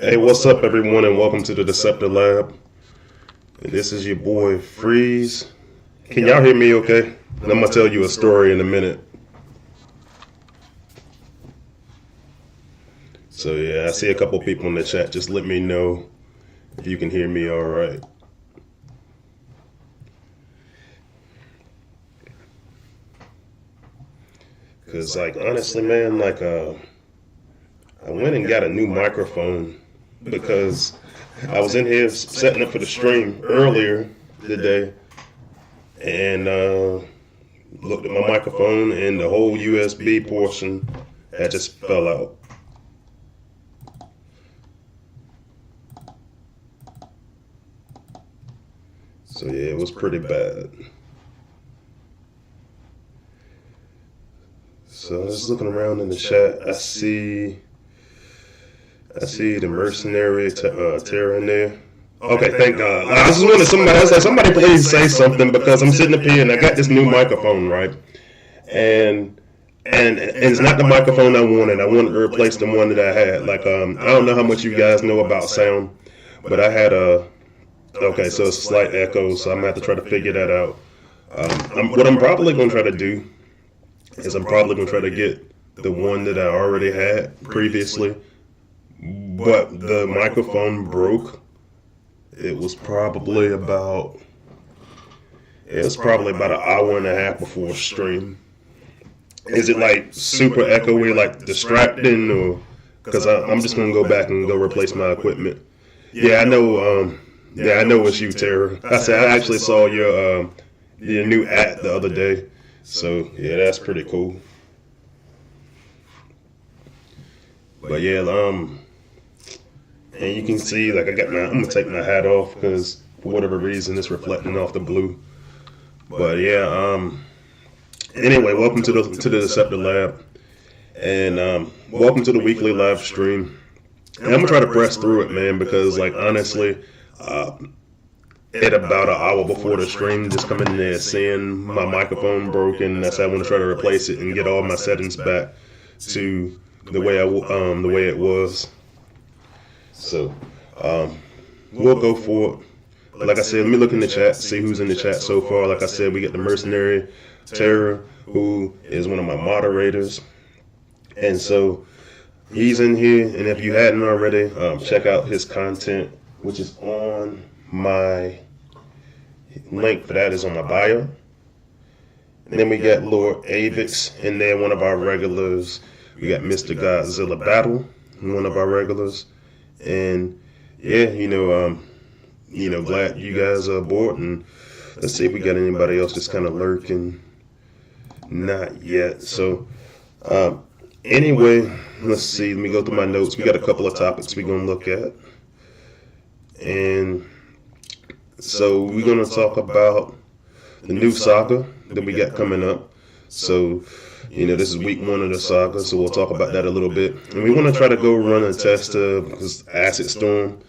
Hey, what's up, everyone, and welcome to the Deceptilab. And this is your boy Freeze. Can y'all hear me okay? And I'm gonna tell you a story in a minute. So yeah, I see a couple people in the chat. Just let me know if you can hear me all right. Cause honestly, man, I went and got a new microphone because I was in here setting up for the stream earlier today, and looked at my microphone, and the whole USB portion had just fell out. So yeah, it was pretty bad. So I was looking around in the chat. I see the mercenary Terra in there. Okay, thank God. I just wanted somebody please say something, because I'm sitting up here and I got this new microphone, right? And it's not the microphone I wanted. I wanted to replace the one that I had. I don't know how much you guys know about sound, but I had okay, so it's a slight echo, so I'm gonna have to try to figure that out. What I'm probably gonna try to do is I'm probably gonna try to get the one that I already had previously, but the microphone broke. It was probably about an hour and a half before stream. Is it super echoey, distracting, or because I'm just gonna go back and go replace my equipment? Yeah, I know. I know it's you, Tara. I actually saw your new ad the other day, so yeah, that's pretty cool. But yeah, and you can see I'm gonna take my hat off because for whatever reason it's reflecting off the blue. But yeah, anyway, welcome to the Deceptilab, and welcome to the weekly live stream. And I'm gonna try to press through it, man, because honestly, at about an hour before the stream, just coming in there seeing my microphone broken. That's how I want to try to replace it and get all my settings back to the way it was. So we'll go for it. Like I said, let me look in the chat, see who's in the chat so far. Like I said, we got the mercenary Terra, who is one of my moderators, and so he's in here. And if you hadn't already, check out his content, which is on my link for that is on my bio. And then we got Lord Avix in there, one of our regulars. We got Mr. Godzilla Battle, one of our regulars. And yeah, glad you guys are aboard. And let's see if we got anybody else just kind of lurking. Not yet. So anyway, let's see. Let me go through my notes. We got a couple of topics we're going to look at. And so we're going to talk about the new saga that we got coming up. So, this is week 1 of the saga, so we'll talk about that a little bit. And we want to try to go run a test of Acid Storm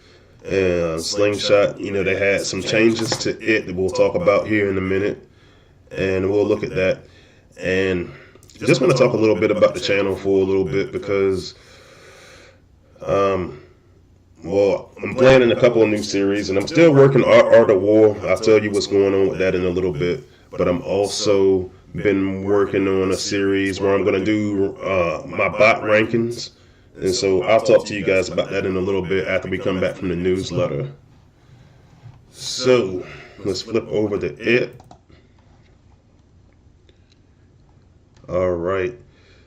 and Slingshot. They had some changes to it that we'll talk about here in a minute, and we'll look at that. And just want to talk a little bit about the channel for a little bit, because I'm planning a couple of new series, and I'm still working Art of War. I'll tell you what's going on with that in a little bit. But I'm also been working on a series where I'm going to do my bot rankings. And so I'll talk to you guys about that in a little bit after we come back from the newsletter. So let's flip over to it. All right.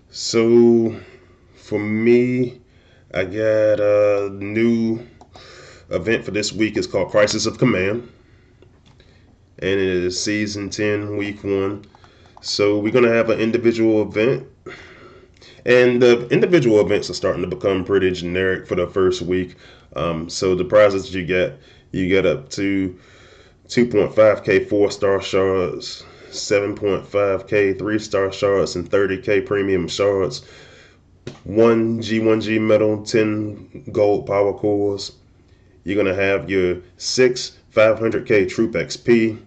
So for me, I got a new event for this week. It's called Crisis of Command, and it is season 10, week 1. So we're gonna have an individual event, and the individual events are starting to become pretty generic for the first week. So the prizes you get up to 2.5k 4-star shards, 7.5k 3-star shards, and 30k premium shards. 1 G1G medal, 10 gold power cores. You're going to have your 6 500k troop XP,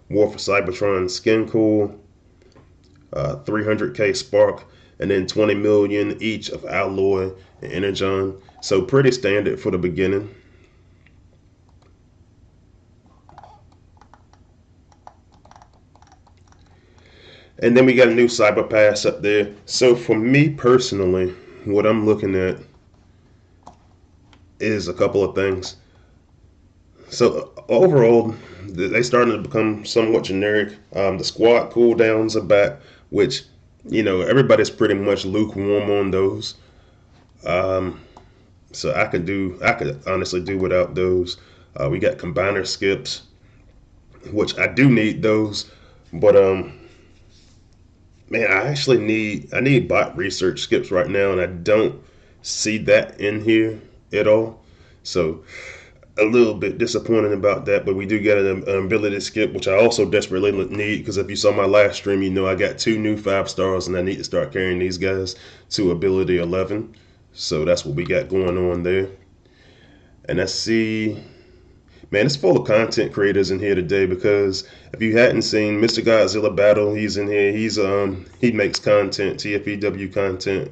War for Cybertron skin core, 300k spark, and then 20 million each of alloy and energon. So pretty standard for the beginning. And then we got a new cyber pass up there. So for me personally, what I'm looking at is a couple of things. So overall, they starting to become somewhat generic. The squad cooldowns are back, which everybody's pretty much lukewarm on those. Um, so I could honestly do without those. We got combiner skips, which I do need those, but man, I need bot research skips right now, and I don't see that in here at all. So a little bit disappointed about that, but we do get an ability skip, which I also desperately need, because if you saw my last stream, I got 2 new 5 stars, and I need to start carrying these guys to ability 11. So that's what we got going on there. And I see, man, it's full of content creators in here today, because if you hadn't seen Mr. Godzilla Battle, he's in here. He makes content, TFEW content.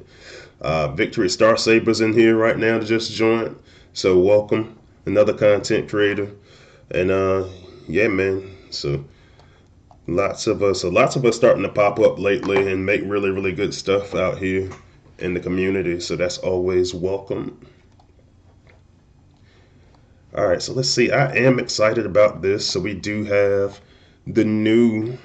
Victory Star Saber's in here right now to just join. So welcome, another content creator. And yeah, man. So lots of us starting to pop up lately and make really, really good stuff out here in the community. So that's always welcome. All right, so let's see. I am excited about this. So we do have the new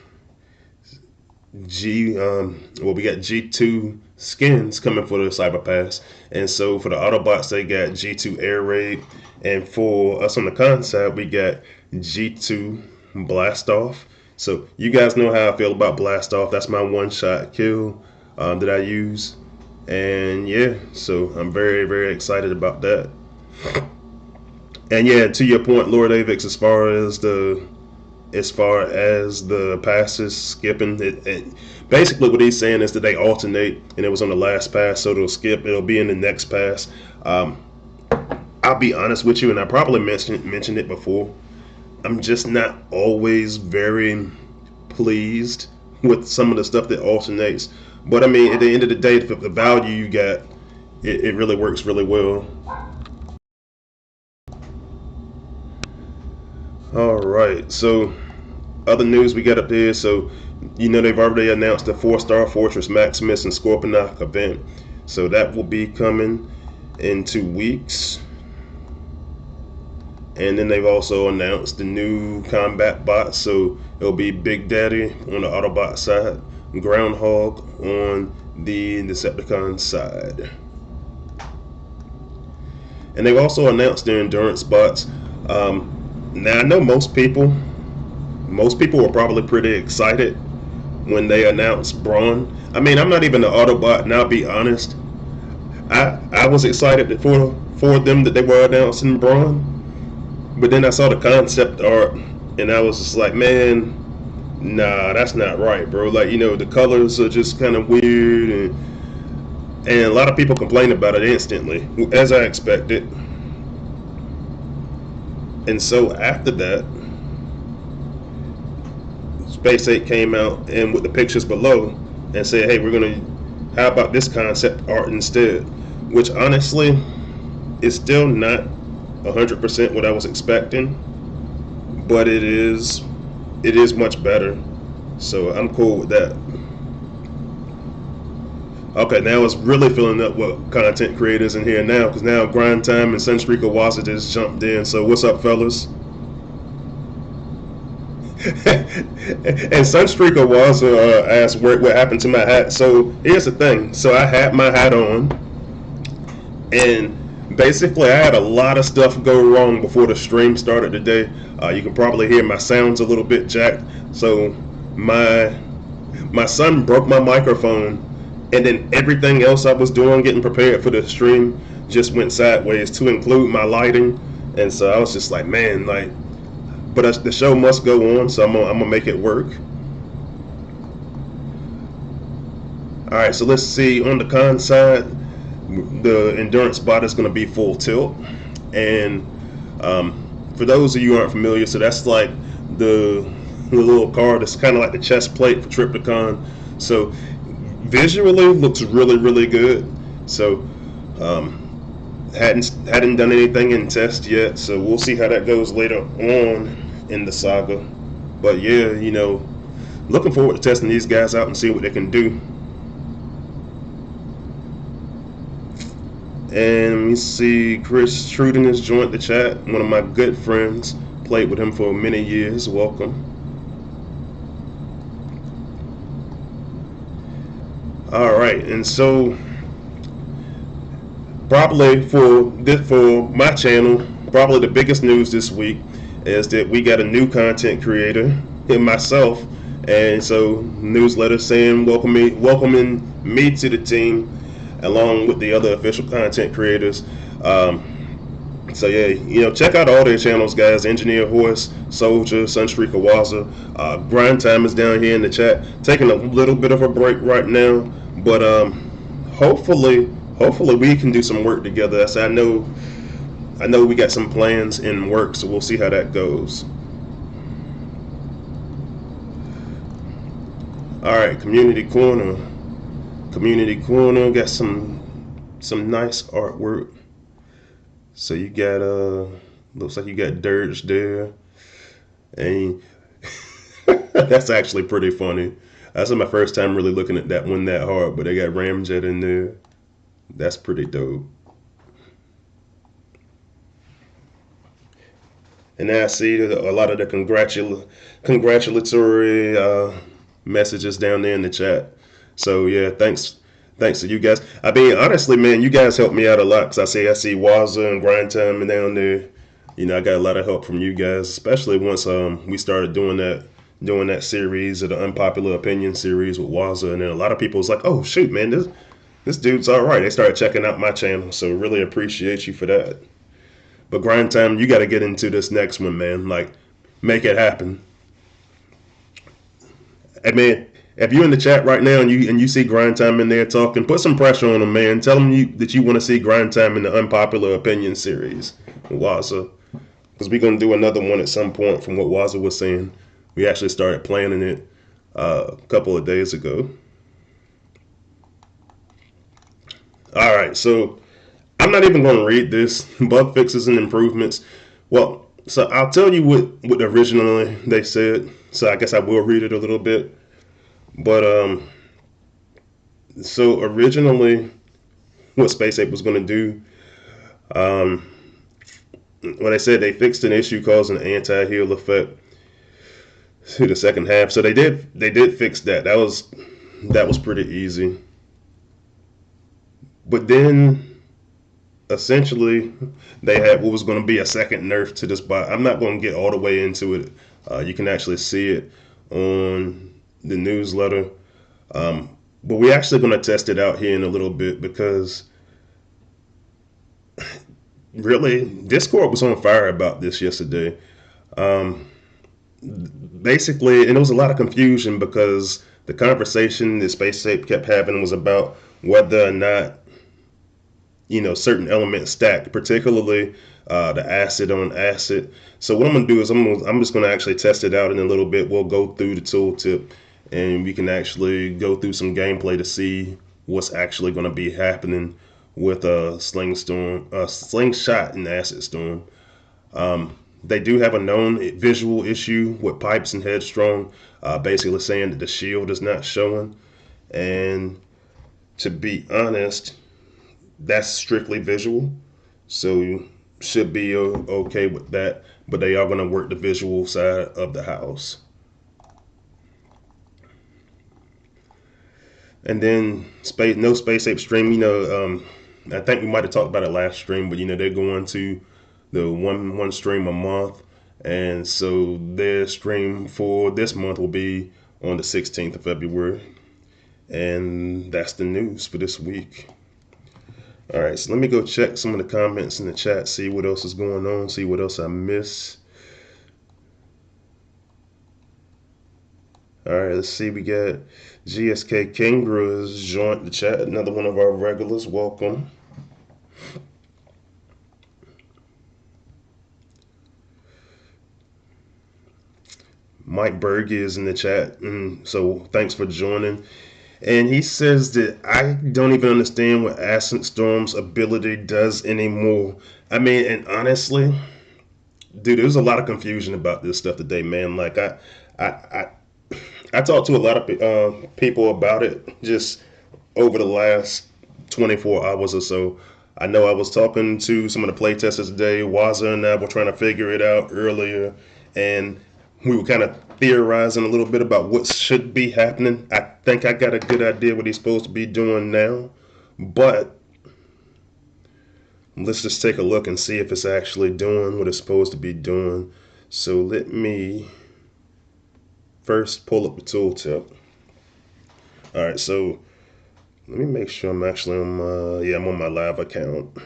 we got G2 skins coming for the Cyber Pass. And so for the Autobots, they got G2 Air Raid. And for us on the con side, we got G2 Blast Off. So you guys know how I feel about Blast Off. That's my one-shot kill that I use. And yeah, so I'm very, very excited about that. And yeah, to your point, Lord Avix, as far as the passes skipping, it basically what he's saying is that they alternate, and it was on the last pass, so it'll be in the next pass. I'll be honest with you, and I probably mentioned it before. I'm just not always very pleased with some of the stuff that alternates. But I mean, at the end of the day, the value you got, it really works really well. All right, so other news we got up there. So they've already announced the 4-star Fortress Maximus and Scorponok event. So that will be coming in 2 weeks. And then they've also announced the new combat bots. So it'll be Big Daddy on the Autobot side, Groundhog on the Decepticon side. And they've also announced their endurance bots. Now I know most people were probably pretty excited when they announced Brawn. I mean, I'm not even an Autobot, and I'll be honest. I was excited for them that they were announcing Brawn. But then I saw the concept art, and I was just like, man, nah, that's not right, bro. Like, the colors are just kind of weird, and a lot of people complained about it instantly, as I expected. And so after that, Space 8 came out and with the pictures below and said, hey, how about this concept art instead? Which honestly is still not 100% what I was expecting, but it is much better. So I'm cool with that. Okay, now it's really filling up with content creators in here now, because now Grind Time and Sunstreaker Waza just jumped in. So what's up, fellas? And Sunstreaker Waza asked what happened to my hat. So here's the thing. So I had my hat on, and basically I had a lot of stuff go wrong before the stream started today. You can probably hear my sounds a little bit jacked. So my son broke my microphone, and then everything else I was doing, getting prepared for the stream, just went sideways, to include my lighting. And so I was just like, man, but the show must go on, so I'm gonna make it work. All right, so let's see. On the con side, the endurance bot is going to be full tilt, and for those of you who aren't familiar, so that's like the little card. It's kind of like the chest plate for Tripticon. So visually looks really, really good. So Hadn't done anything in test yet, so we'll see how that goes later on in the saga. But yeah, looking forward to testing these guys out and see what they can do. And we see Chris Truden has joined the chat. One of my good friends. Played with him for many years. Welcome. All right, and so probably for my channel, probably the biggest news this week is that we got a new content creator, him myself, and so newsletter saying welcoming me to the team, along with the other official content creators. So yeah, check out all their channels, guys. Engineer Horse, Soldier, Sunstreak Kawaza. Grind Time is down here in the chat. Taking a little bit of a break right now, but hopefully we can do some work together. So I know we got some plans in work, so we'll see how that goes. All right, Community Corner. Community Corner got some nice artwork. So you got looks like you got Dirge there, and that's actually pretty funny. That's my first time really looking at that one that hard, but they got Ramjet in there. That's pretty dope. And now I see a lot of the congratulatory messages down there in the chat. So yeah, thanks to you guys. I mean, honestly, man, you guys helped me out a lot because I see Waza and Grind Time and down there. I got a lot of help from you guys, especially once we started doing that series, or the unpopular opinion series with Waza, and then a lot of people was like, oh shoot, man, this dude's all right. They started checking out my channel, so really appreciate you for that. But Grind Time, you got to get into this next one, man. Like, make it happen. Hey, man, if you're in the chat right now and you see Grind Time in there talking, put some pressure on him, man. Tell him that you want to see Grind Time in the Unpopular Opinion series with Waza. Because we're going to do another one at some point from what Waza was saying. We actually started planning it a couple of days ago. All right, so I'm not even going to read this. Bug fixes and improvements. Well, so I'll tell you what originally they said. So I guess I will read it a little bit. But so originally, what Space Ape was going to do, when they said they fixed an issue causing an anti-heal effect to the second half. So they did fix that. That was pretty easy. But then essentially they had what was going to be a second nerf to this bot. I'm not going to get all the way into it. You can actually see it on the newsletter. But we're actually going to test it out here in a little bit because really Discord was on fire about this yesterday. Basically, and there was a lot of confusion because the conversation that Space Ape kept having was about whether or not certain elements stack, particularly the acid on acid. So what I'm gonna do is I'm just gonna actually test it out in a little bit. We'll go through the tooltip and we can actually go through some gameplay to see what's actually gonna be happening with a slingshot and acid storm. They do have a known visual issue with Pipes and Headstrong, basically saying that the shield is not showing. And to be honest, that's strictly visual, so you should be okay with that. But they are going to work the visual side of the house. And then Space Ape stream. I think we might have talked about it last stream, but they're going to the one stream a month, and so their stream for this month will be on the 16th of February, and that's the news for this week. All right, so let me go check some of the comments in the chat, see what else is going on, see what else I miss. All right, let's see. We got GSK Kingra has joined the chat, another one of our regulars. Welcome. Mike Berge is in the chat, and so thanks for joining. And he says that I don't even understand what Acid Storm's ability does anymore. I mean, and honestly, dude, there's a lot of confusion about this stuff today, man. Like I, I, I talked to a lot of people about it just over the last 24 hours or so. I know I was talking to some of the playtesters today. Waza and I were trying to figure it out earlier, and we were kind of theorizing a little bit about what should be happening. I think I got a good idea what he's supposed to be doing now, but let's just take a look and see if it's actually doing what it's supposed to be doing. So let me first pull up the tooltip. All right, so let me make sure I'm actually on my, yeah, I'm on my live account.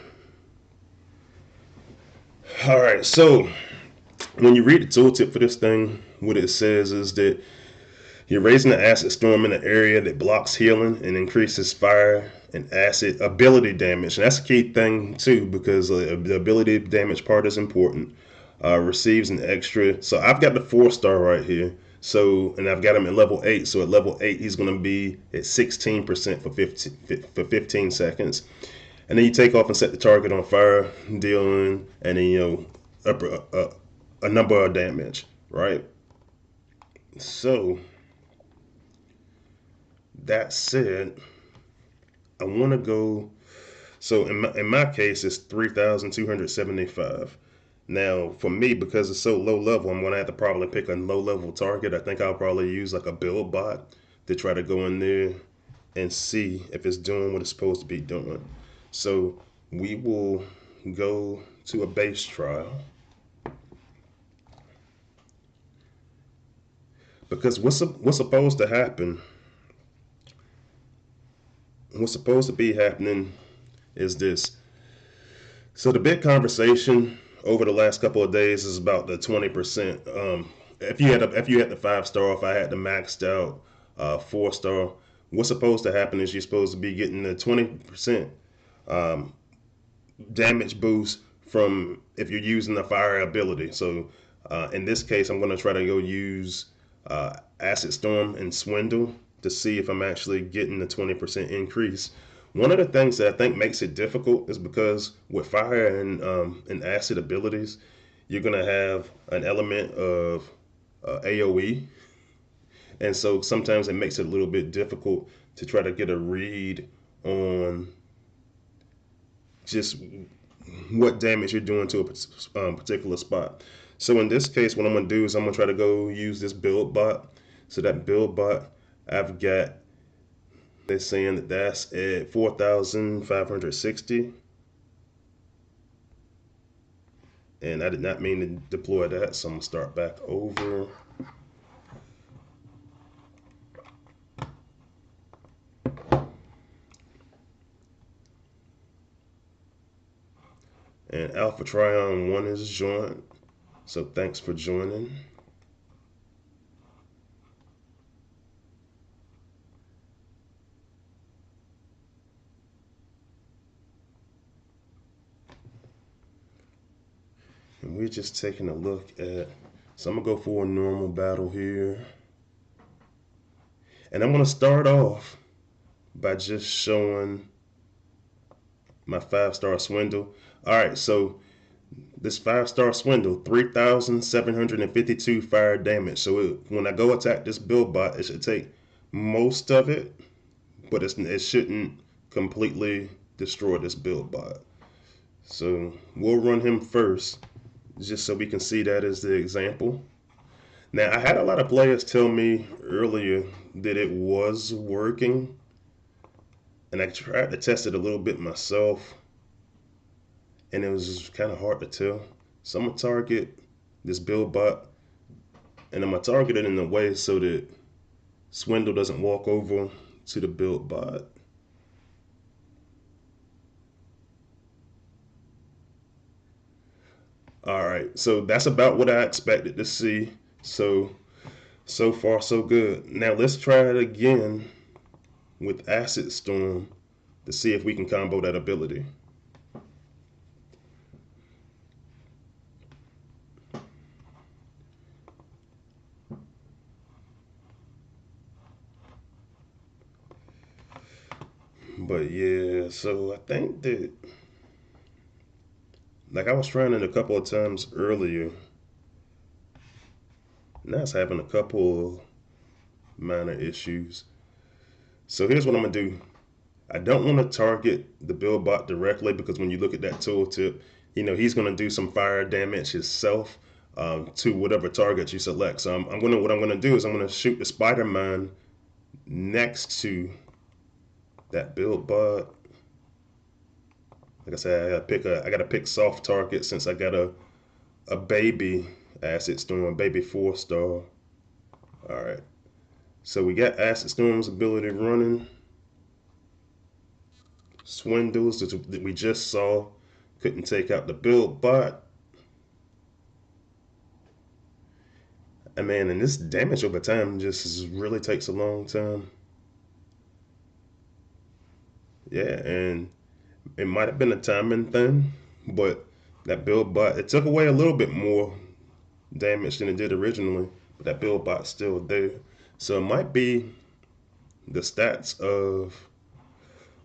All right, so when you read the tooltip for this thing, what it says is that you're raising the acid storm in an area that blocks healing and increases fire and acid ability damage. And that's a key thing too, because the ability damage part is important. Receives an extra. So I've got the 4-star right here. So, and I've got him at level 8. So at level 8, he's going to be at 16% for 15 seconds. And then you take off and set the target on fire, dealing, and then, a number of damage, right? So that said, I want to go. So in my case, it's 3,275. Now, for me, because it's so low level, I'm going to have to probably pick a low level target. I think I'll probably use like a build bot to try to go in there and see if it's doing what it's supposed to be doing. So we will go to a base trial. Because what's supposed to happen, what's supposed to be happening is this. So the big conversation over the last couple of days is about the 20%. If you had the 5-star, if I had the maxed out 4-star, what's supposed to happen is you're supposed to be getting the 20% damage boost from if you're using the fire ability. So in this case, I'm going to try to go use Acid Storm and Swindle to see if I'm actually getting the 20% increase. One of the things that I think makes it difficult is because with fire and acid abilities, you're going to have an element of AoE. And so sometimes it makes it a little bit difficult to try to get a read on just what damage you're doing to a particular spot. So in this case, what I'm going to do is I'm going to try to go use this build bot. So that build bot, I've got, they're saying that that's at 4,560. And I did not mean to deploy that, so I'm going to start back over. And Alpha Trion 1 is joined. So thanks for joining. And we're just taking a look at, so I'm going to go for a normal battle here. And I'm going to start off by just showing my 5-star swindle. All right, so this 5-star swindle, 3,752 fire damage. So when I go attack this build bot, it should take most of it, but it shouldn't completely destroy this build bot. So we'll run him first, just so we can see that as the example. Now, I had a lot of players tell me earlier that it was working, and I tried to test it a little bit myself, and it was kind of hard to tell. So I'm going to target this build bot, and I'm going to target it in a way so that Swindle doesn't walk over to the build bot. All right, so that's about what I expected to see. So far so good. Now let's try it again with Acid Storm to see if we can combo that ability. But yeah, so I think that, like I was trying it a couple of times earlier. Now it's having a couple minor issues. So here's what I'm gonna do. I don't want to target the build bot directly because when you look at that tooltip, he's gonna do some fire damage himself to whatever target you select. So what I'm gonna do is I'm gonna shoot the spider mine next to that build bot. Like I said, I gotta pick soft target since I got a baby acid storm, baby 4-star. All right. So we got Acid Storm's ability running. Swindles that we just saw couldn't take out the build bot. And man, and this damage over time just really takes a long time. Yeah, and it might have been a timing thing, but that build bot, it took away a little bit more damage than it did originally, but that build bot's still there. So it might be the stats of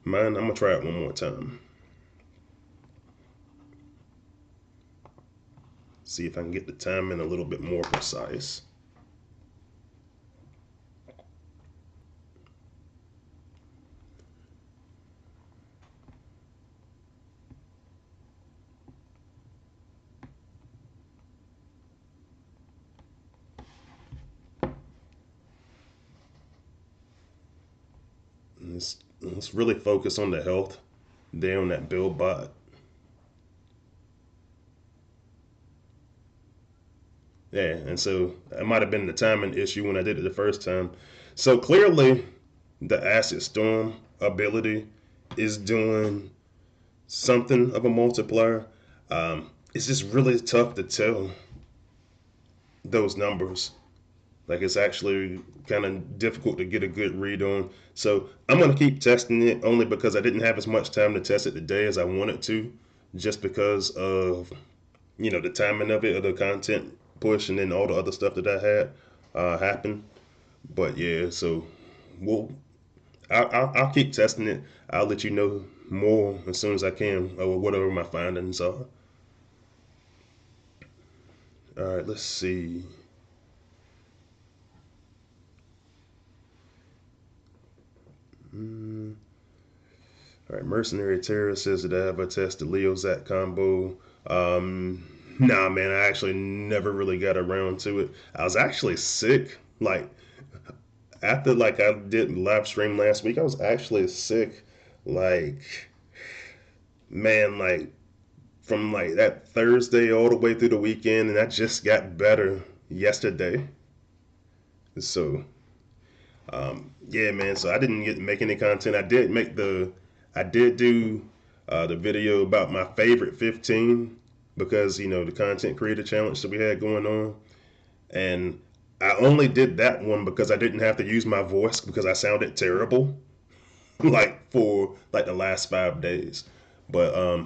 mine. I'm gonna try it one more time. See if I can get the timing a little bit more precise. Let's really focus on the health there on that build bot. Yeah, and so it might have been the timing issue when I did it the first time. So clearly, the Acid Storm ability is doing something of a multiplier. It's just really tough to tell those numbers. Like it's actually kind of difficult to get a good read on. So I'm going to keep testing it only because I didn't have as much time to test it today as I wanted to, just because of the timing of it, of the content push, and then all the other stuff that I had happen. But yeah, so I'll keep testing it. I'll let you know more as soon as I can, or whatever my findings are. All right, let's see. All right, Mercenary Terror says that I have a test the Leozat combo. Nah, man, I actually never really got around to it. I was actually sick. Like, after I did live stream last week, I was actually sick. Like, man, from that Thursday all the way through the weekend, and I just got better yesterday. So, yeah, man. So I didn't get to make any content. I did do the video about my favorite 15 because the content creator challenge that we had going on, and I only did that one because I didn't have to use my voice because I sounded terrible, for the last 5 days. But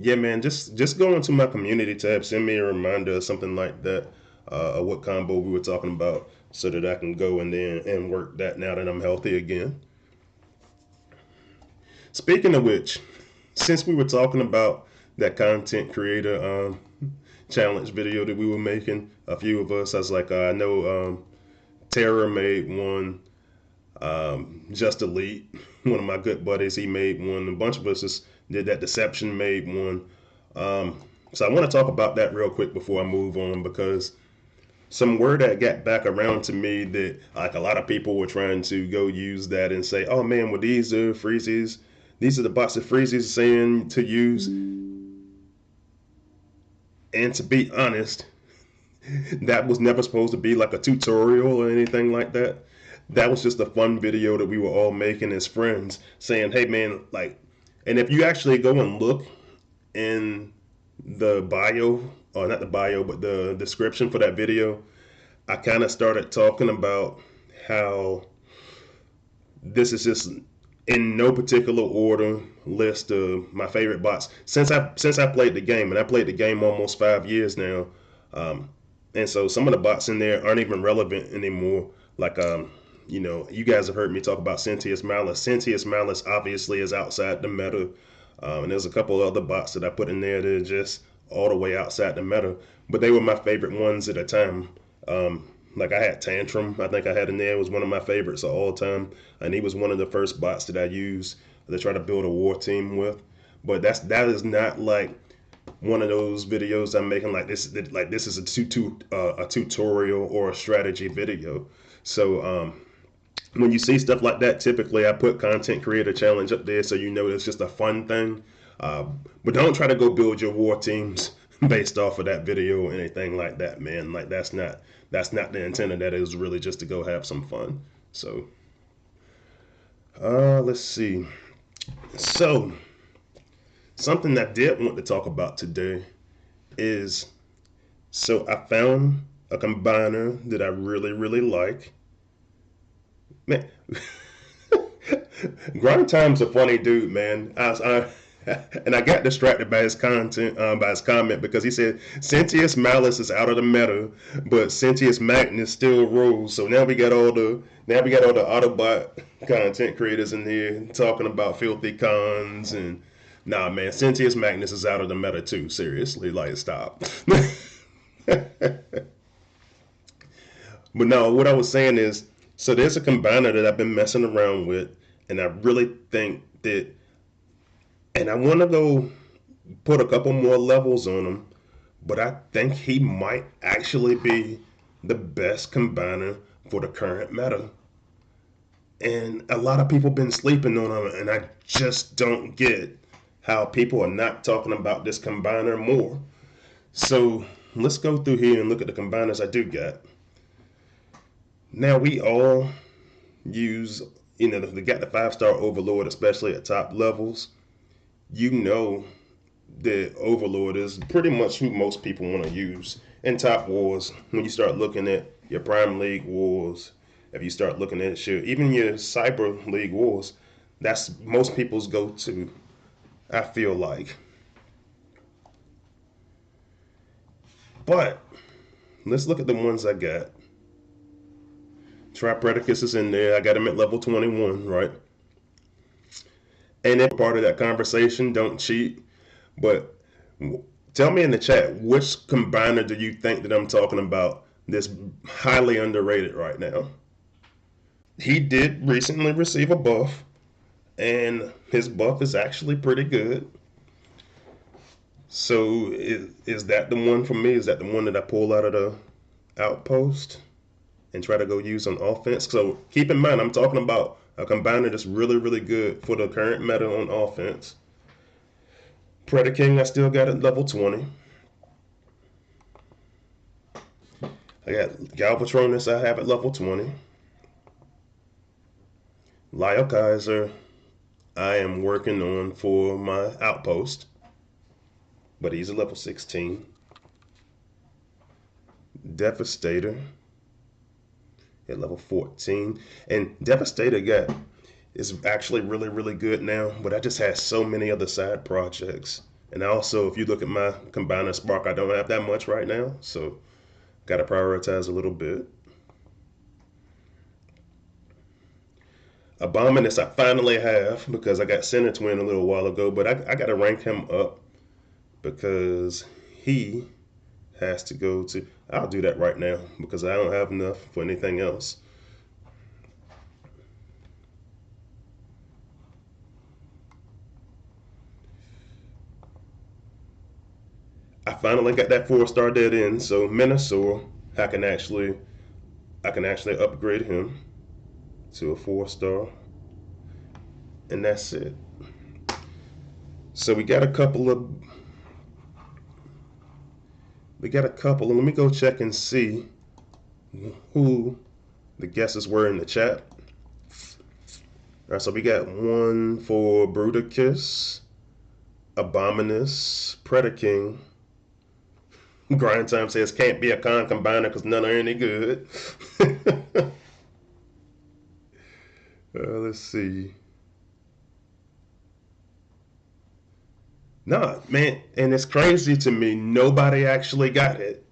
yeah, man, just go into my community tab, send me a reminder or something like that, of what combo we were talking about, so that I can go in there and work that now that I'm healthy again. Speaking of which, since we were talking about that content creator challenge video that we were making, a few of us, I was like, I know Terror made one, Just Elite, one of my good buddies, he made one. A bunch of us just did that. Deception made one. So I want to talk about that real quick before I move on, because some word that got back around to me that a lot of people were trying to go use that and say, oh man, well these are Freezies. These are the bots that Freezies is saying to use. And to be honest, that was never supposed to be like a tutorial or anything like that. That was just a fun video that we were all making as friends, saying, hey man, and if you actually go and look in the bio, or not the bio, but the description for that video, I kind of started talking about how this is just in no particular order list of my favorite bots since I played the game, and I played the game almost 5 years now. And so some of the bots in there aren't even relevant anymore. You know, you guys have heard me talk about Sentius Malice. Sentius Malice obviously is outside the meta. And there's a couple other bots that I put in there that are just all the way outside the meta. But they were my favorite ones at a time. Like I had Tantrum, I think I had in there. It was one of my favorites of all time. And he was one of the first bots that I used to try to build a war team with. But that is not like one of those videos I'm making like this is a tutorial or a strategy video. So when you see stuff like that, typically I put content creator challenge up there so you know it's just a fun thing. But don't try to go build your war teams based off of that video or anything like that, man. Like that's not the intent of that. It was really just to go have some fun. So let's see. So something I did want to talk about today is, so I found a combiner that I really like. Man, Grind Time's a funny dude, man. And I got distracted by his content, by his comment, because he said Sentius Malice is out of the meta, but Sentius Magnus still rules. So now we got all the Autobot content creators in here talking about filthy cons and nah, man. Sentius Magnus is out of the meta too. Seriously, like stop. But no, what I was saying is, so there's a combiner that I've been messing around with, and I really think that, and I want to go put a couple more levels on him, but I think he might actually be the best combiner for the current meta. And a lot of people been sleeping on him, and I just don't get how people are not talking about this combiner more. So let's go through here and look at the combiners I do got. Now we all use, you know, they got the 5-star Overlord, especially at top levels. You know that Overlord is pretty much who most people want to use in top wars. When you start looking at your Prime League wars, if you start looking at shit, even your Cyber League wars, that's most people's go-to, I feel like. But let's look at the ones I got. Tripredicus is in there. I got him at level 21, right? And then part of that conversation, don't cheat. But tell me in the chat, which combiner do you think that I'm talking about that's highly underrated right now? He did recently receive a buff, and his buff is actually pretty good. So is that the one for me? Is that the one that I pull out of the outpost and try to go use on offense? So keep in mind, I'm talking about a combiner that's really good for the current meta on offense. Predaking I still got at level 20. I got Galvatronus I have at level 20. Lyle Kaiser I am working on for my outpost, but he's at level 16. Devastator at level 14. And Devastator is actually really good now, but I just had so many other side projects. And also, if you look at my combiner spark, I don't have that much right now, so got to prioritize a little bit. Abominus I finally have, because I got Center Twin a little while ago, but I got to rank him up because he has to go to, I'll do that right now because I don't have enough for anything else. I finally got that 4-star dead end, so Minosaur, I can actually upgrade him to a 4-star, and that's it. So we got a couple, and let me go check and see who the guesses were in the chat. All right, so we got one for Bruticus, Abominus, Predaking. Grind Time says can't be a con combiner because none are any good. Let's see. Nah, man, and it's crazy to me. Nobody actually got it.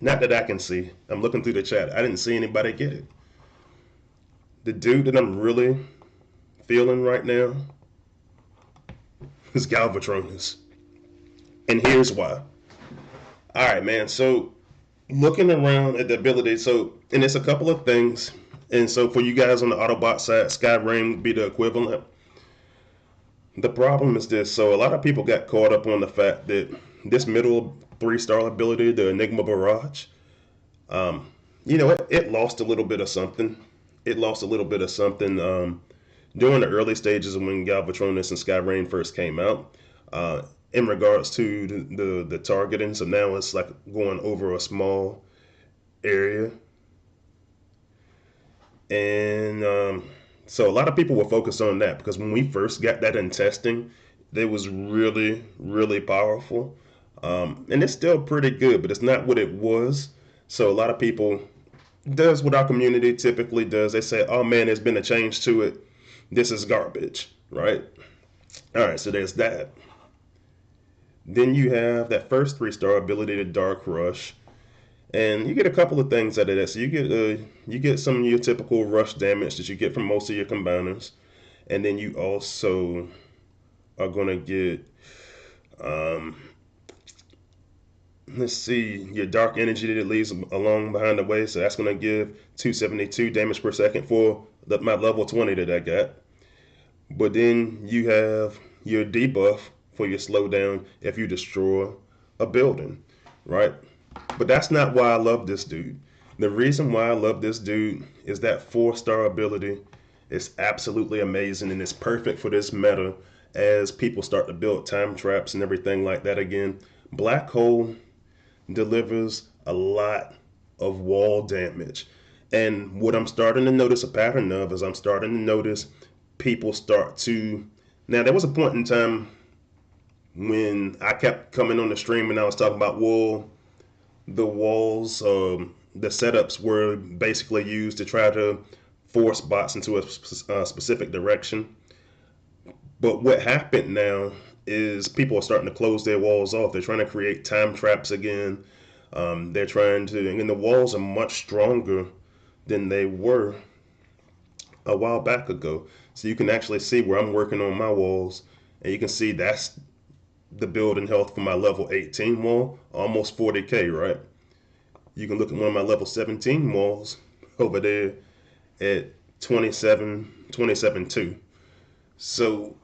Not that I can see. I'm looking through the chat. I didn't see anybody get it. The dude that I'm really feeling right now is Galvatronus. And here's why. Alright, man, so looking around at the ability, and it's a couple of things. And so for you guys on the Autobot side, Skyrim would be the equivalent. The problem is this. So a lot of people got caught up on the fact that this middle 3-star ability, the Enigma Barrage, it lost a little bit of something. It lost a little bit of something during the early stages of when Galvatronus and Skyrim first came out. In regards to the targeting, so now it's like going over a small area, and so a lot of people were focused on that because when we first got that in testing, it was really, really powerful, and it's still pretty good, but it's not what it was. So a lot of people does what our community typically does. They say, "Oh man, there's been a change to it. This is garbage," right? All right, so there's that. Then you have that first 3-star ability, the Dark Rush, and you get a couple of things out of that. So you get some of your typical rush damage that you get from most of your combiners, and then you also are gonna get let's see, your dark energy that it leaves along behind the way. So that's gonna give 272 damage per second for my level 20 that I got. But then you have your debuff for your slowdown if you destroy a building, right? But that's not why I love this dude. The reason why I love this dude is that 4-star ability is absolutely amazing and it's perfect for this meta as people start to build time traps and everything like that again. Black Hole delivers a lot of wall damage. And what I'm starting to notice a pattern of is I'm starting to notice people start to... Now, there was a point in time when I kept coming on the stream and I was talking about, well, the walls, the setups were basically used to try to force bots into a specific direction. But what happened now is people are starting to close their walls off. They're trying to create time traps again. They're trying to, and the walls are much stronger than they were a while back ago. So you can actually see where I'm working on my walls, and you can see that's the building health for my level 18 wall, almost 40k, right? You can look at one of my level 17 walls over there at 27 2. So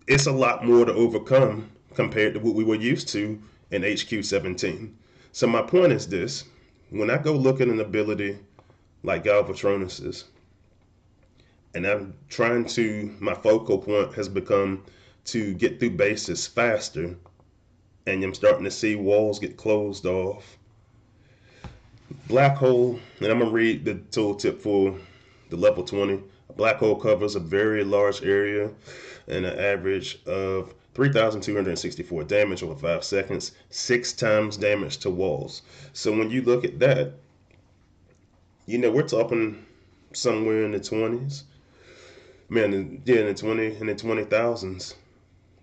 it's a lot more to overcome compared to what we were used to in HQ 17. So my point is this: when I go look at an ability like Galvatronus's, and I'm trying to, my focal point has become to get through bases faster, and I'm starting to see walls get closed off. Black Hole, and I'm gonna read the tooltip for the level 20. A black hole covers a very large area and an average of 3,264 damage over 5 seconds, 6 times damage to walls. So when you look at that, we're talking somewhere in the 20s. Man, yeah, in the 20,000s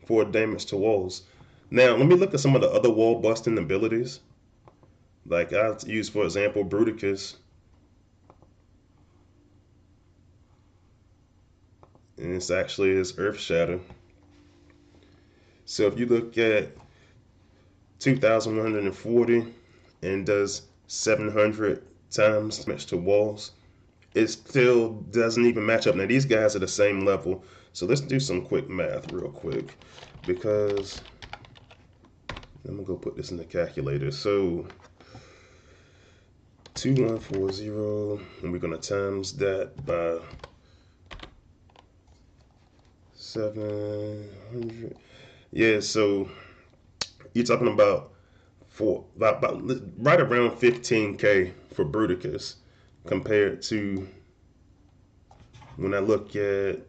for damage to walls. Now, let me look at some of the other wall busting abilities. Like I use, for example, Bruticus. And it's actually his Earth Shatter. So if you look at 2,140 and does 700 times damage to walls, it still doesn't even match up. Now these guys are the same level. So let's do some quick math real quick, because I'm gonna go put this in the calculator. So 2140, and we're gonna times that by 700. Yeah, so you're talking about about right around 15k for Bruticus, compared to when I look at,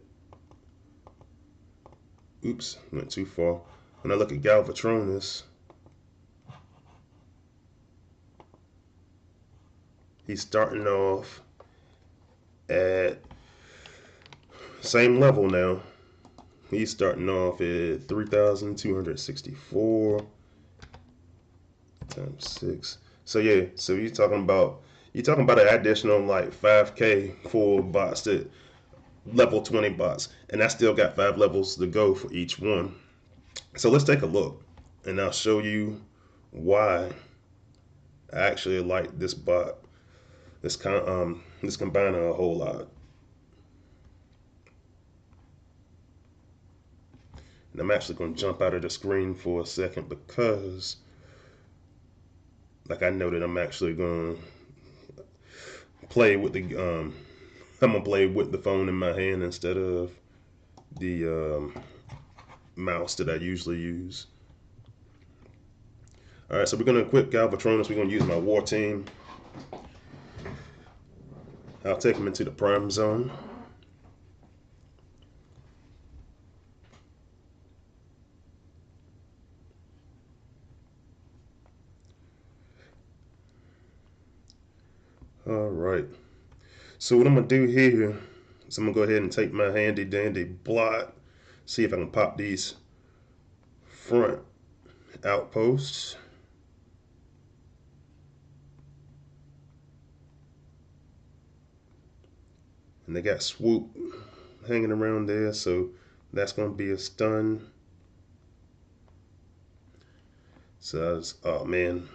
oops, went too far. When I look at Galvatronus, he's starting off at same level now. He's starting off at 3,264 times 6. So yeah, so you're talking about, you're talking about an additional like 5K for bots that level 20 bots, and I still got 5 levels to go for each one. So let's take a look, and I'll show you why I actually like this bot, this combiner a whole lot. And I'm actually going to jump out of the screen for a second because, like, I know that I'm actually going to play with the I'm gonna play with the phone in my hand instead of the mouse that I usually use. All right, so we're gonna equip Galvatronus. We're gonna use my war team. I'll take him into the prime zone. All right. So what I'm gonna do here is I'm gonna go ahead and take my handy dandy blot. See if I can pop these front outposts. And they got swoop hanging around there, so that's gonna be a stun. So oh man,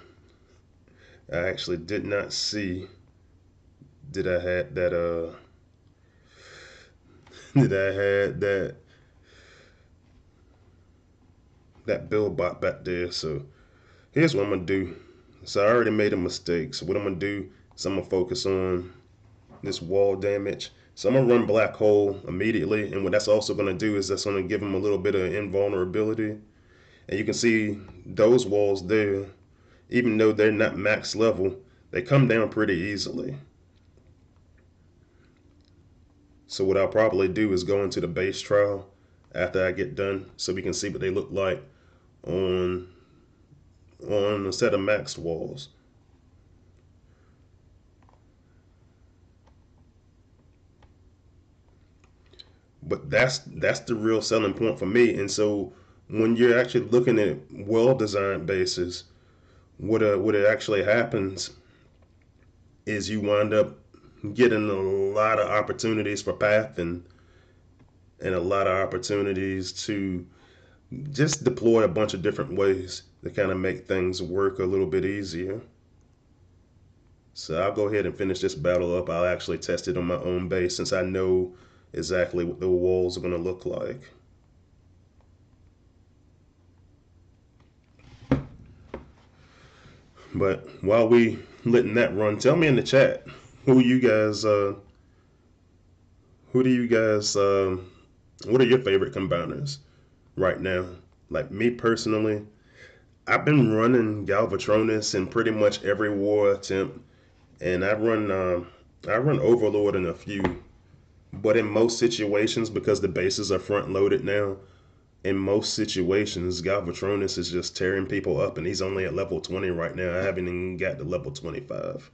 I actually did not see that I had that that build bot back there. So here's what I'm gonna do. So I already made a mistake. So what I'm gonna do is I'm gonna focus on this wall damage. So I'm gonna run black hole immediately, and what that's also gonna do is that's gonna give him a little bit of invulnerability. And you can see those walls there, even though they're not max level, they come down pretty easily. So what I'll probably do is go into the base trial after I get done, so we can see what they look like on a set of maxed walls. But that's the real selling point for me. And so when you're actually looking at well-designed bases, what it actually happens is you wind up getting a lot of opportunities for pathing and a lot of opportunities to just deploy a bunch of different ways to kind of make things work a little bit easier. So I'll go ahead and finish this battle up. I'll actually test it on my own base since I know exactly what the walls are going to look like. But while we letting that run, tell me in the chat who do you guys what are your favorite combiners right now? Like me personally, I've been running Galvatronus in pretty much every war attempt, and I run Overlord in a few. But in most situations, because the bases are front loaded now, in most situations, Galvatronus is just tearing people up, and he's only at level 20 right now. I haven't even got to level 25.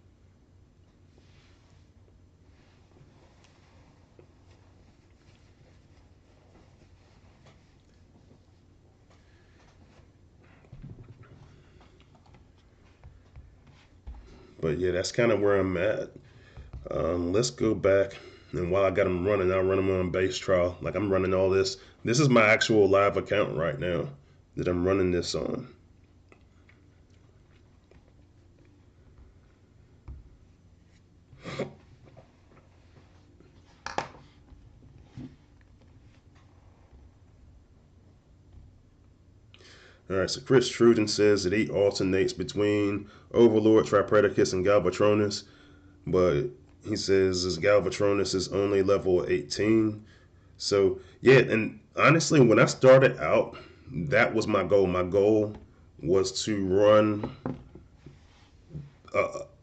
But yeah, that's kind of where I'm at. Let's go back, and while I got them running, I'll run them on base trial. Like I'm running all this. This is my actual live account right now that I'm running this on. All right, so Chris Truden says that he alternates between Overlord, Tripredacus, and Galvatronus, but he says his Galvatronus is only level 18. So yeah, and honestly, when I started out, that was my goal. My goal was to run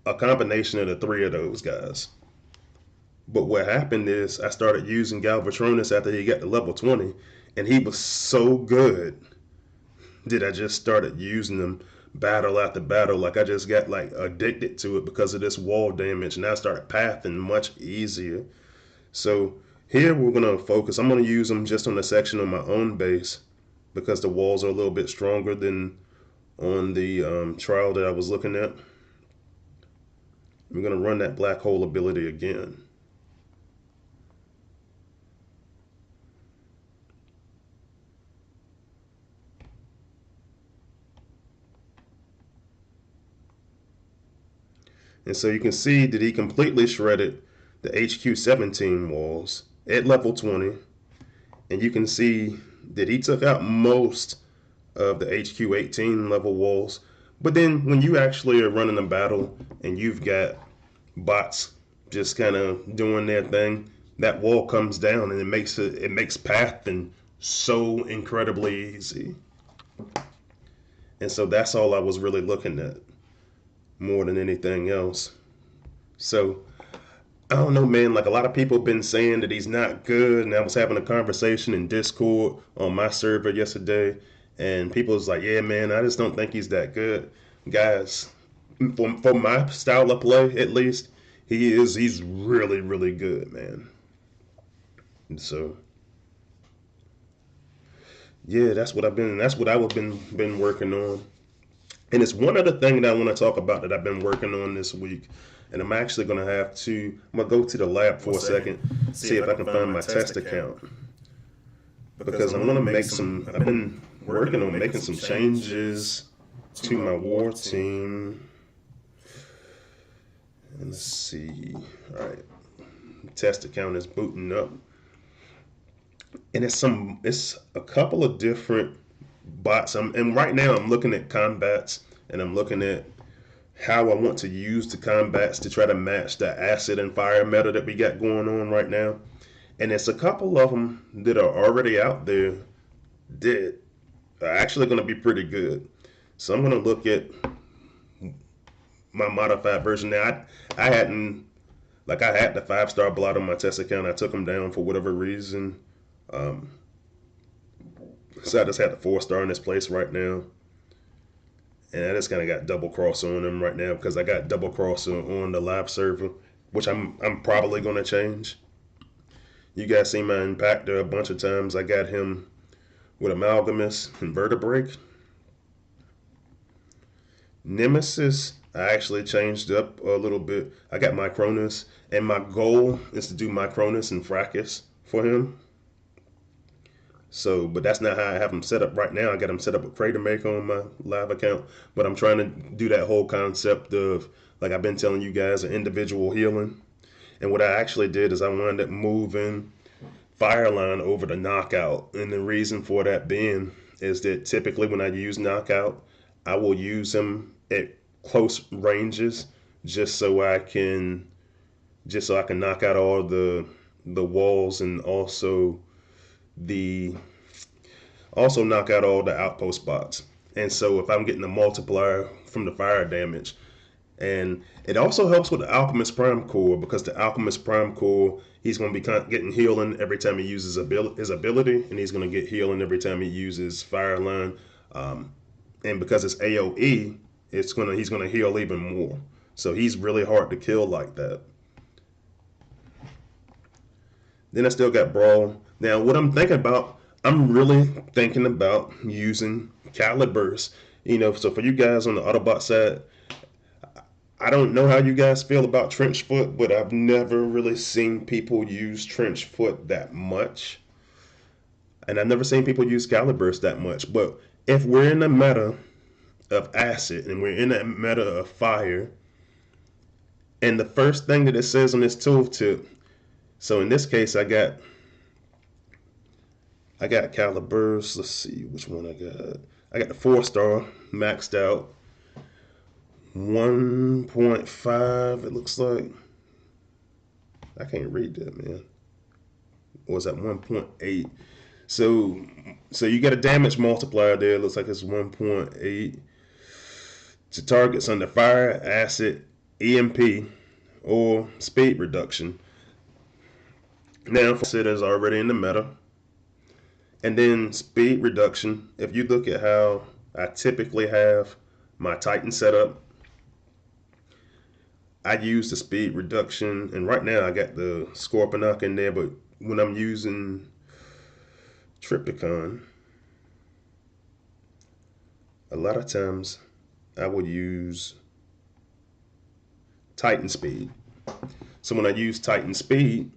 a combination of the three of those guys. But what happened is I started using Galvatronus after he got to level 20, and he was so good that I just started using him battle after battle. Like I just got like addicted to it because of this wall damage, and I started pathing much easier. So here we're gonna focus. I'm gonna use them just on a section on my own base because the walls are a little bit stronger than on the trial that I was looking at. We're going to run that black hole ability again. And so you can see that he completely shredded the HQ17 walls at level 20. And you can see that he took out most of the HQ18 level walls. But then when you actually are running a battle and you've got bots just kind of doing their thing, that wall comes down and it makes pathing so incredibly easy. And so that's all I was really looking at more than anything else. So I don't know, man. Like, a lot of people have been saying that he's not good, and I was having a conversation in Discord on my server yesterday, and people was like, "Yeah, man, I just don't think he's that good." Guys, for my style of play, at least, he's really, really good, man. And so, yeah, that's what I've been working on. And it's one other thing that I want to talk about that I've been working on this week. And I'm actually going to I'm going to go to the lab for a second, see if I can find my test account. Because I'm going to I've been working on making some changes to my war team. And let's see. All right. Test account is booting up. And it's a couple of different bots. And right now I'm looking at combats, and I'm looking at how I want to use the combats to try to match the acid and fire meta that we got going on right now. And it's a couple of them that are already out there that are actually going to be pretty good. So I'm going to look at my modified version now. I hadn't, like, I had the 5-star blot on my test account. I took them down for whatever reason. So I just had the 4-star in this place right now. And I just kind of got double cross on them right now because I got double cross on the live server, which I'm probably going to change. You guys seen my impactor a bunch of times. I got him with Amalgamus and Vertebrake. Nemesis, I actually changed up a little bit. I got Micronus, and my goal is to do Micronus and Fracus for him. So, but that's not how I have them set up right now. I got them set up with Crater Maker on my live account, but I'm trying to do that whole concept of, like I've been telling you guys, an individual healing. And what I actually did is I wound up moving Fireline over to Knockout. And the reason for that being is that typically when I use Knockout, I will use him at close ranges just so I can knock out all the walls, and also knock out all the outpost bots. And so if I'm getting a multiplier from the fire damage, and it also helps with the Alchemist Prime Core, because the Alchemist Prime Core, he's going to be getting healing every time he uses his ability, and he's going to get healing every time he uses Fireline. And because it's AoE, he's going to heal even more. So he's really hard to kill like that. Then I still got Brawl. Now, what I'm really thinking about using Calibers. So for you guys on the Autobot side, I don't know how you guys feel about Trench Foot, but I've never really seen people use Trench Foot that much. And I've never seen people use Calibers that much. But if we're in the meta of acid and we're in that meta of fire, and the first thing that it says on this tooltip, so in this case I got Calibers. Let's see which one I got. I got the 4-star maxed out. 1.5, it looks like. I can't read that, man. Or was that 1.8? So you got a damage multiplier there. It looks like it's 1.8 to targets under fire, acid, EMP, or speed reduction. Now, acid is already in the meta. And then speed reduction, if you look at how I typically have my Titan setup, I use the speed reduction, and right now I got the Scorponok in there, but when I'm using Triptychon, a lot of times I would use Titan speed. So when I use Titan speed,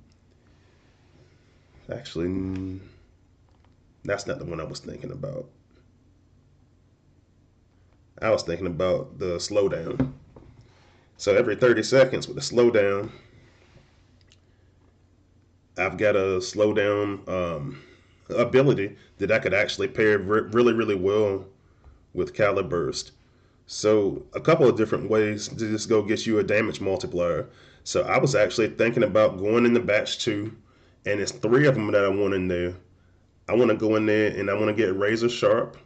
actually, that's not the one I was thinking about. I was thinking about the slowdown. So every 30 seconds with the slowdown, I've got a slowdown ability that I could actually pair really, really well with Caliburst. So a couple of different ways to just go get you a damage multiplier. So I was actually thinking about going in the batch 2, and it's 3 of them that I want in there. I want to go in there and I want to get Razor Sharp,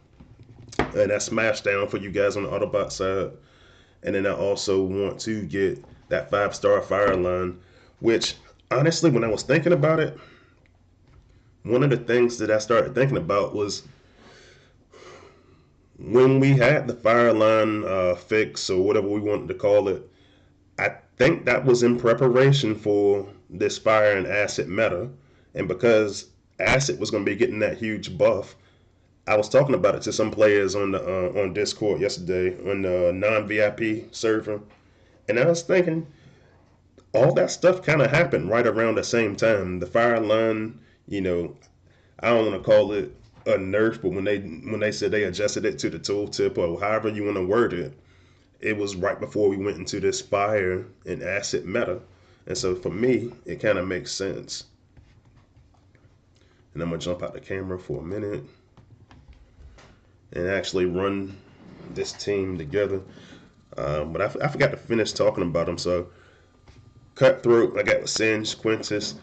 and that's Smash Down for you guys on the Autobot side. And then I also want to get that 5-star Fire Line, which honestly, when I was thinking about it, one of the things that I started thinking about was when we had the Fire Line fix, or whatever we wanted to call it. I think that was in preparation for this Fire and Acid meta, and because Acid was going to be getting that huge buff, I was talking about it to some players on the on Discord yesterday on the non-VIP server, and I was thinking all that stuff kind of happened right around the same time. The Fire Line, I don't want to call it a nerf, but when they said they adjusted it to the tooltip or however you want to word it, it was right before we went into this Fire and Acid meta, and so for me, it kind of makes sense. And I'm gonna jump out the camera for a minute and actually run this team together. But I forgot to finish talking about them. So Cutthroat, I got with Singe, Quintus.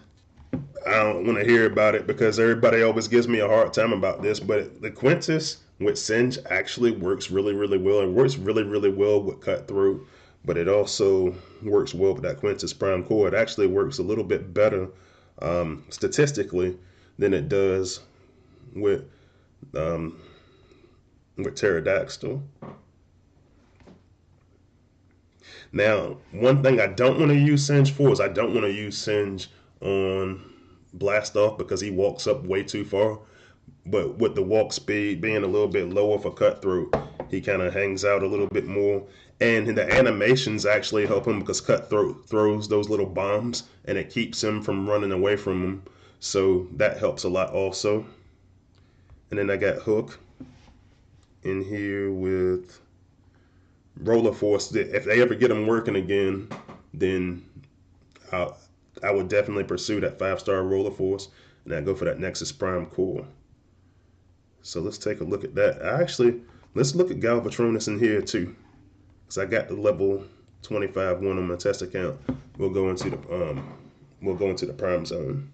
I don't want to hear about it because everybody always gives me a hard time about this. But the Quintus with Singe actually works really, really well. It works really, really well with Cutthroat, but it also works well with that Quintus Prime Core. It actually works a little bit better statistically than it does with Pterodactyl. Now, one thing I don't want to use Singe for is I don't want to use Singe on Blast Off because he walks up way too far. But with the walk speed being a little bit lower for Cutthroat, he kind of hangs out a little bit more. And the animations actually help him because Cutthroat throws those little bombs and it keeps him from running away from him. So that helps a lot also. And then I got Hook in here with Roller Force. If they ever get him working again, then I would definitely pursue that 5-star Roller Force, and I go for that Nexus Prime Core. So let's take a look at that. Let's look at Galvatronus in here too, because I got the level 25 one on my test account. We'll go into the Prime Zone.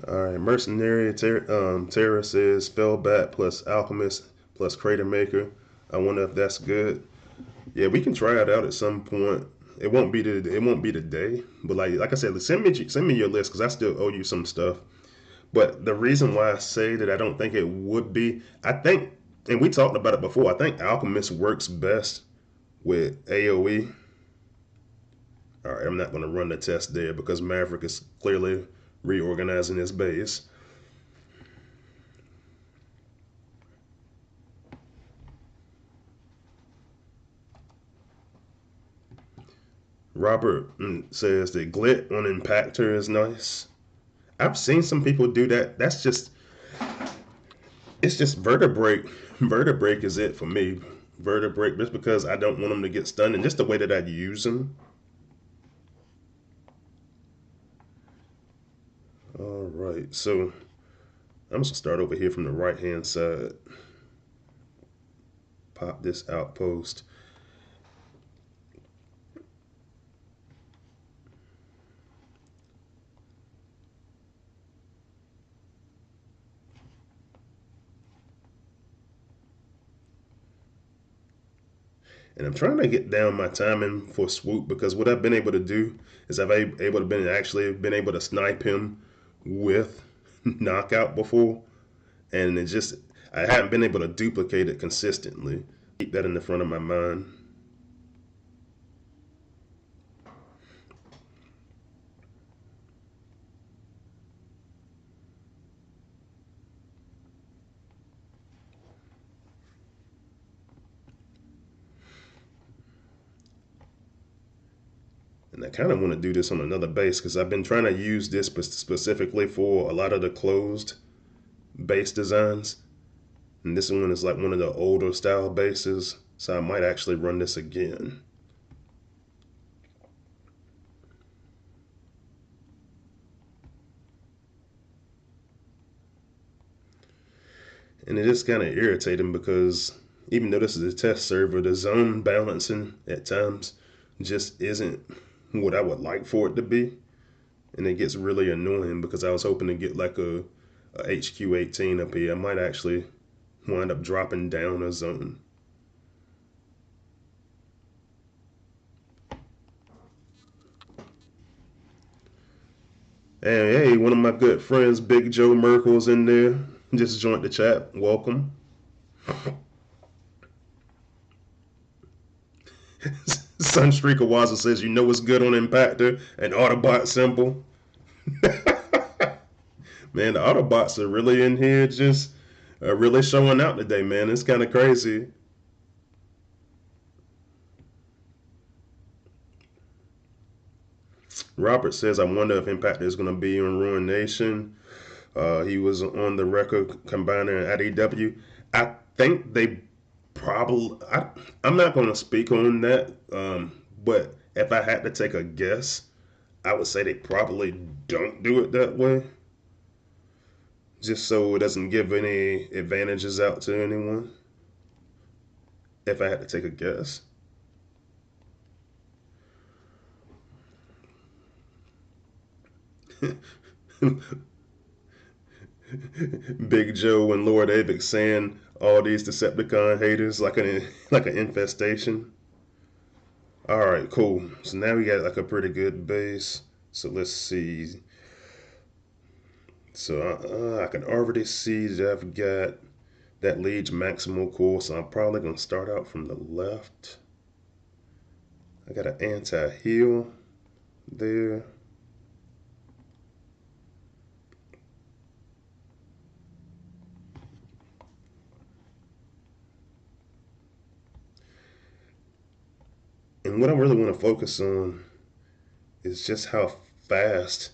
Alright, Mercenary, Terrace is Spellbat plus Alchemist plus Crater Maker. I wonder if that's good. Yeah, we can try it out at some point. It won't be today, but like I said, send me your list because I still owe you some stuff. But the reason why I say that I don't think it would be, I think, and we talked about it before, I think Alchemist works best with AoE. Alright, I'm not going to run the test there because Maverick is clearly reorganizing his base. Robert says that Glit on Impactor is nice. I've seen some people do that. It's just Vertebrake. Vertebrake is it for me. Vertebrake, just because I don't want them to get stunned and just the way that I use them. Alright, so I'm just gonna start over here from the right hand side. Pop this outpost. And I'm trying to get down my timing for swoop because what I've been able to do is I've actually been able to snipe him with knockout before, and I haven't been able to duplicate it consistently. Keep that in the front of my mind. And I kind of want to do this on another base because I've been trying to use this specifically for a lot of the closed base designs. And this one is like one of the older style bases, so I might actually run this again. And it is kind of irritating because even though this is a test server, the zone balancing at times just isn't what I would like for it to be. And it gets really annoying because I was hoping to get like a HQ18 up here. I might actually wind up dropping down a zone. And hey, one of my good friends, Big Joe Merkel's in there. Just joined the chat. Welcome. Sunstreak Awaza says, you know what's good on Impactor? An Autobot symbol. Man, the Autobots are really in here just really showing out today, man. It's kind of crazy. Robert says, I wonder if Impactor is going to be on Ruin Nation. He was on the record combining ADW. I think they probably, I'm not going to speak on that, but if I had to take a guess, I would say they probably don't do it that way. Just so it doesn't give any advantages out to anyone. If I had to take a guess. Big Joe and Lord Avic saying all these Decepticon haters like an infestation. All right, cool. So now we got like a pretty good base. So let's see. So I can already see that I've got that leads maximal core. So I'm probably gonna start out from the left. I got an anti-heal there. And what I really want to focus on is just how fast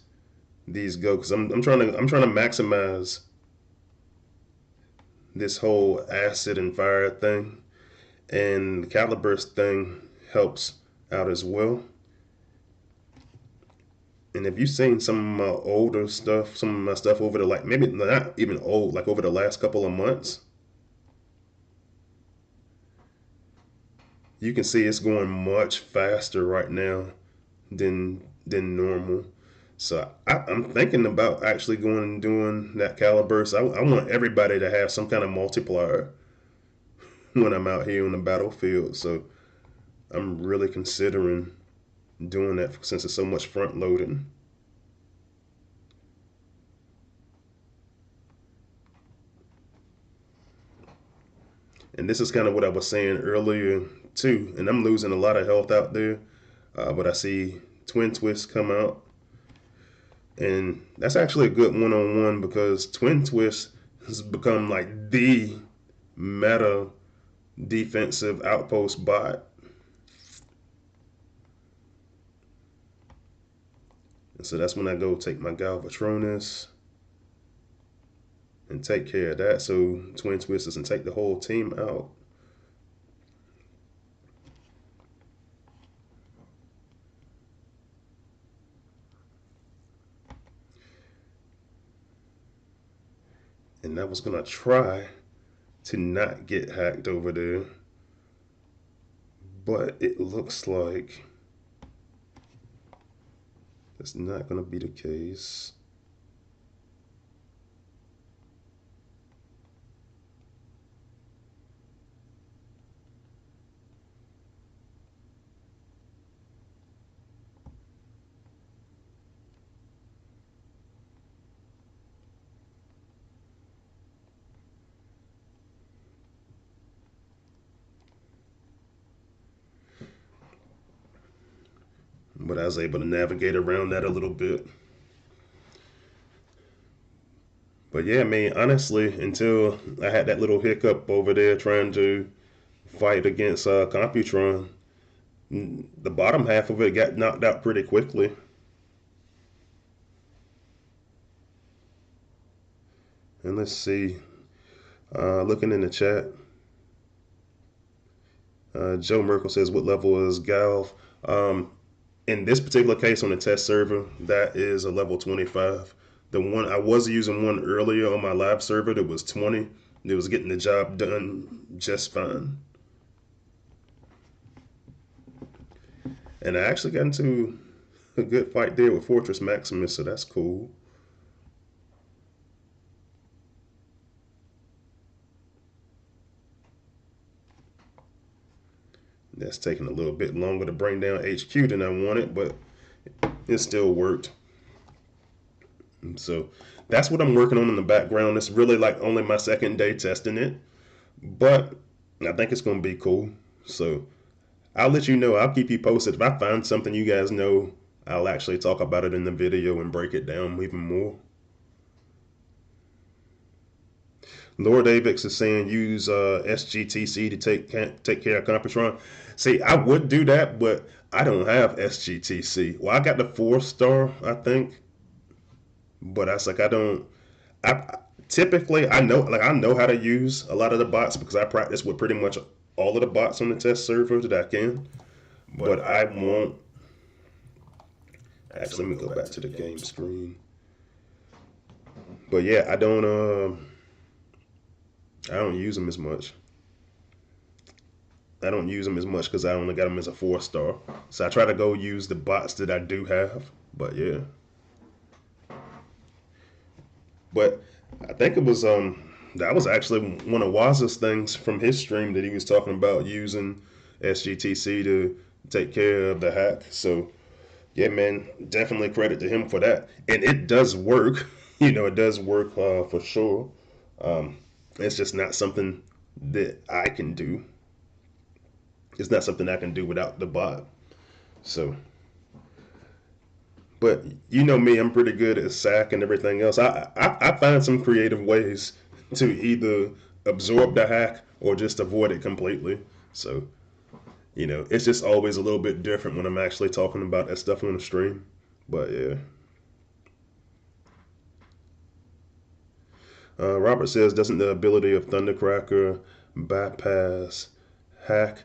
these go, because I'm trying to maximize this whole acid and fire thing, and the caliburst thing helps out as well. And if you've seen some of my older stuff, some of my stuff over the like maybe not even old, like over the last couple of months, you can see it's going much faster right now than normal. So I'm thinking about actually going and doing that caliber. So I want everybody to have some kind of multiplier when I'm out here on the battlefield. So I'm really considering doing that since it's so much front loading. And this is kind of what I was saying earlier too. And I'm losing a lot of health out there. But I see Twin Twist come out. And that's actually a good one-on-one because Twin Twist has become like the meta defensive outpost bot. And so that's when I go take my Galvatronus and take care of that so Twin Twist doesn't take the whole team out. And I was going to try to not get hacked over there. But it looks like that's not going to be the case. But I was able to navigate around that a little bit. But yeah, I mean, honestly, until I had that little hiccup over there trying to fight against Computron, The bottom half of it got knocked out pretty quickly. And let's see, looking in the chat, Joe Merkel says, what level is Galv? In this particular case on the test server, that is a level 25. The one I was using one earlier on my live server that was 20. It was getting the job done just fine. And I actually got into a good fight there with Fortress Maximus, so that's cool. That's taking a little bit longer to bring down HQ than I wanted, but it still worked. So that's what I'm working on in the background. It's really like only my second day testing it, but I think it's going to be cool. So I'll let you know. I'll keep you posted. If I find something you guys know, I'll actually talk about it in the video and break it down even more. Lord Avix is saying use SGTC to take care of Computron. See, I would do that, but I don't have SGTC. Well, I got the 4-star, I think, but I was like, I typically I know how to use a lot of the bots because I practice with pretty much all of the bots on the test server that I can, but I won't. Actually, let me go back to the game screen. But yeah, I don't use them as much. I don't use them as much because I only got them as a 4-star. So I try to go use the bots that I do have. But yeah. But I think it was that was actually one of Waz's things from his stream that he was talking about using SGTC to take care of the hack. So yeah, man, definitely credit to him for that. And it does work. It does work for sure. It's just not something that I can do. It's not something I can do without the bot. So, but you know me, I'm pretty good at SAC and everything else. I find some creative ways to either absorb the hack or just avoid it completely. So, it's just always a little bit different when I'm actually talking about that stuff on the stream. But yeah. Robert says, doesn't the ability of Thundercracker bypass hack?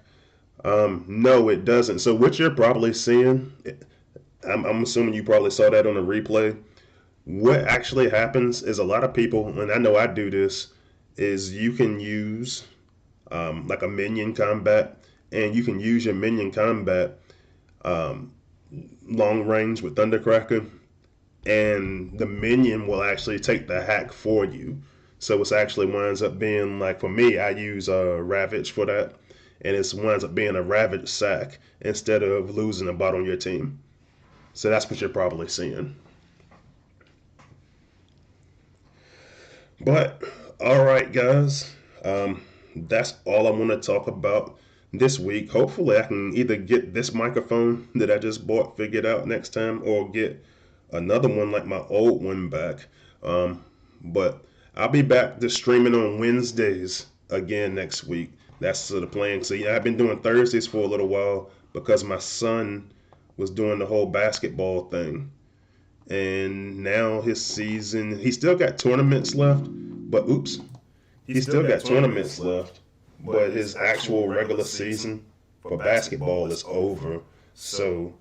No, it doesn't. So what you're probably seeing, I'm assuming you probably saw that on a replay. What actually happens is a lot of people, and I know I do this, is you can use like a minion combat, and you can use your minion combat long range with Thundercracker, and the minion will actually take the hack for you. So it actually winds up being like, for me, I use Ravage for that, and it winds up being a Ravage sack instead of losing a bot on your team. So that's what you're probably seeing. But all right, guys, that's all I want to talk about this week. Hopefully I can either get this microphone that I just bought figured out next time, or get another one like my old one back. But I'll be back to streaming on Wednesdays again next week. That's the plan. So I've been doing Thursdays for a little while because my son was doing the whole basketball thing, and now his season, he still got tournaments left, but he still got tournaments left, but his actual regular season for basketball is over. So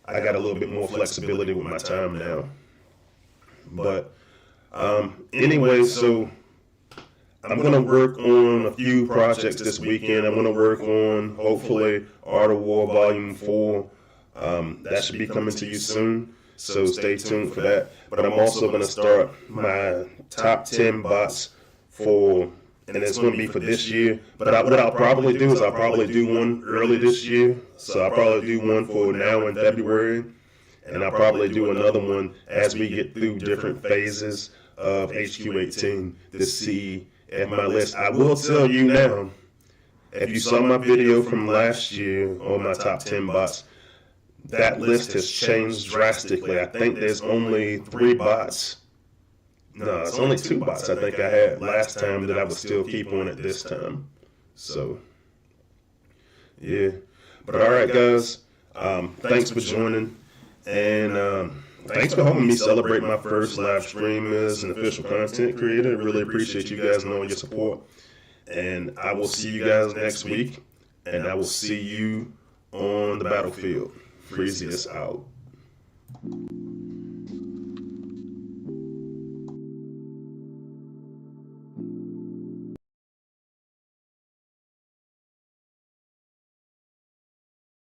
I got a little bit more flexibility with my time now. But anyway, so I'm going to work on a few projects this weekend. I'm going to work on, hopefully, Art of War Volume 4. That should be coming to you soon, so stay tuned for that. But I'm also going to start my top 10 bots for, and it's going to be for this year. But what I'll probably do is I'll probably do one early this year. So I'll probably do one for now in February, and I'll probably do another one as we get through different phases of HQ18 to see at my list. I will tell you now, if you saw my video from last year on my top 10 bots, that list has changed drastically. I think there's only 3 bots. No, it's only 2 bots I think I had last time that I would still keep on it this time. So, yeah. But all right, guys, thanks for joining, and thanks for helping me celebrate my first live stream as an official content creator. I really appreciate you guys and all your support. And I will see you guys next week, and I will see you on the battlefield. Freezius out.